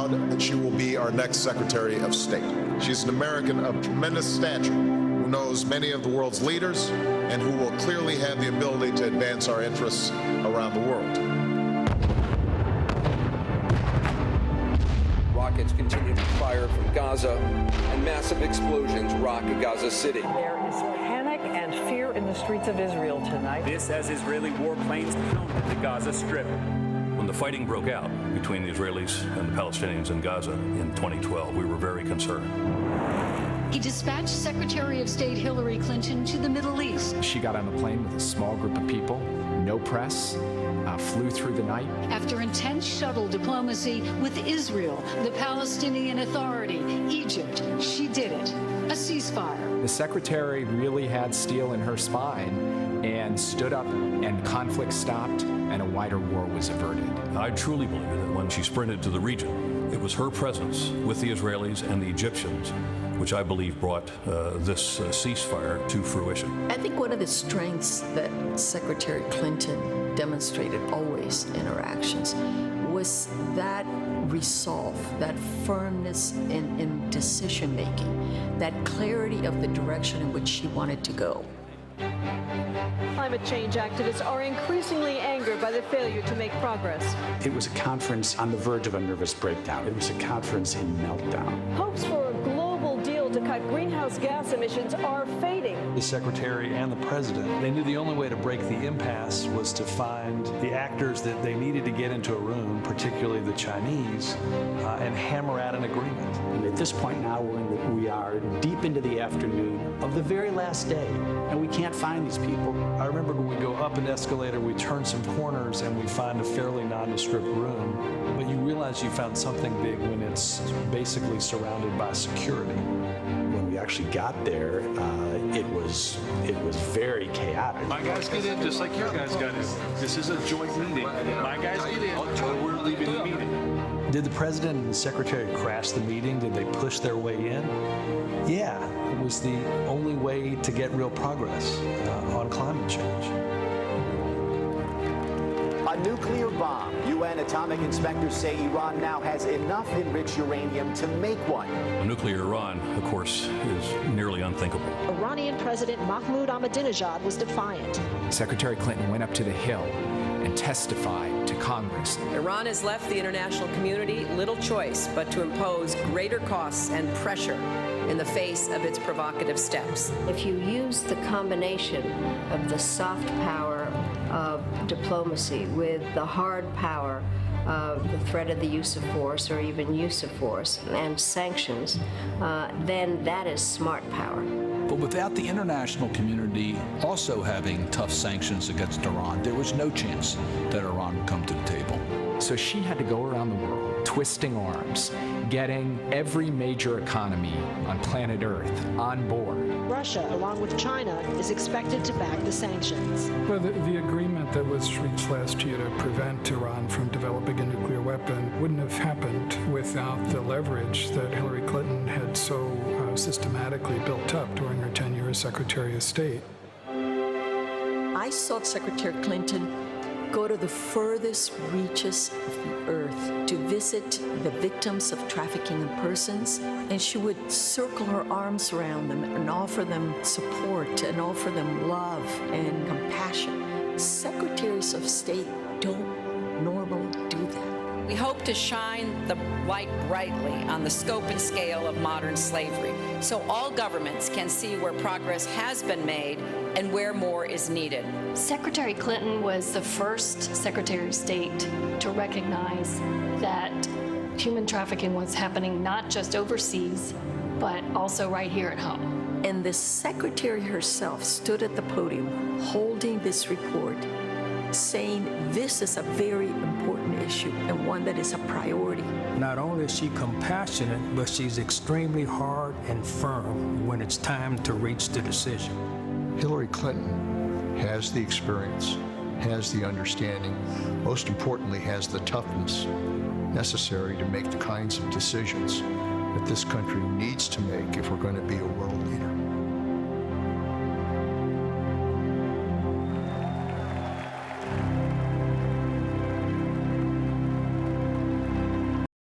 proud that she will be our next Secretary of State. She's an American of tremendous stature who knows many of the world's leaders and who will clearly have the ability to advance our interests around the world. Rockets continue to fire from Gaza, and massive explosions rock Gaza City. There is panic and fear in the streets of Israel tonight. This as Israeli warplanes pounded the Gaza Strip. When the fighting broke out between the Israelis and the Palestinians in Gaza in 2012, we were very concerned. He dispatched Secretary of State Hillary Clinton to the Middle East. She got on the plane with a small group of people, no press, flew through the night. After intense shuttle diplomacy with Israel, the Palestinian Authority, Egypt, she did it. A ceasefire. The secretary really had steel in her spine and stood up, and conflict stopped and a wider war was averted. I truly believe that when she sprinted to the region, it was her presence with the Israelis and the Egyptians which I believe brought this ceasefire to fruition. I think one of the strengths that Secretary Clinton demonstrated always in her actions was that resolve, that firmness in decision-making, that clarity of the direction in which she wanted to go. Climate change activists are increasingly angered by the failure to make progress. It was a conference on the verge of a nervous breakdown. It was a conference in meltdown. Hopes for a global deal to cut greenhouse gas emissions are fading. The Secretary and the President, they knew the only way to break the impasse was to find the actors that they needed to get into a room, particularly the Chinese, and hammer out an agreement. And at this point now, we are deep into the afternoon of the very last day, and we can't find these people. I remember when we go up an escalator, we turn some corners and we find a fairly nondescript room, but you realize you found something big when it's basically surrounded by security. When we actually got there, it was very chaotic. My guys get in just like your guys got in. This is a joint meeting. My guys get in, or we're leaving the meeting. Did the President and the Secretary crash the meeting? Did they push their way in? Yeah, it was the only way to get real progress on climate change. A nuclear bomb. UN atomic inspectors say Iran now has enough enriched uranium to make one. A nuclear Iran, of course, is nearly unthinkable. Iranian President Mahmoud Ahmadinejad was defiant. Secretary Clinton went up to the Hill and testified to Congress. Iran has left the international community little choice but to impose greater costs and pressure in the face of its provocative steps. If you use the combination of the soft power of diplomacy with the hard power of the threat of the use of force or even use of force and sanctions, then that is smart power. But without the international community also having tough sanctions against Iran, there was no chance that Iran would come to the table. So she had to go around the world, twisting arms, getting every major economy on planet Earth on board. Russia, along with China, is expected to back the sanctions. Well, the agreement that was reached last year to prevent Iran from developing a nuclear weapon wouldn't have happened without the leverage that Hillary Clinton had so systematically built up during her tenure as Secretary of State. I saw Secretary Clinton go to the furthest reaches of the earth to visit the victims of trafficking in persons, and she would circle her arms around them and offer them support and offer them love and compassion. Secretaries of State don't normally do that. We hope to shine the light brightly on the scope and scale of modern slavery, so all governments can see where progress has been made and where more is needed. Secretary Clinton was the first Secretary of State to recognize that human trafficking was happening not just overseas, but also right here at home. And the Secretary herself stood at the podium holding this report, saying this is a very important issue and one that is a priority. Not only is she compassionate, but she's extremely hard and firm when it's time to reach the decision. Hillary Clinton has the experience, has the understanding, most importantly has the toughness necessary to make the kinds of decisions that this country needs to make if we're going to be a world leader.